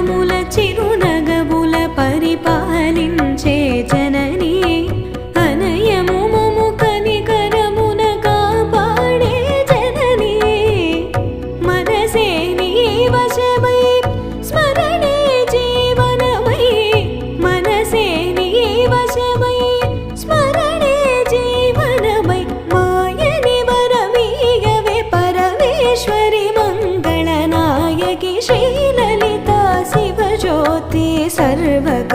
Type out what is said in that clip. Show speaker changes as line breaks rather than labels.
జగముల చిరునగవుల పరిపాలించే జననీ అనయము మము కనికరమున కాపాడే జననీ మనసే నీ వశమై స్మరణే జీవనమై మనసే నీ వశమై స్మరణే జీవనమై మాయని వరమీయవే పరమేశ్వరి మంగళనాయకి శ్రీలలితా శివజ్యోతి सर्वग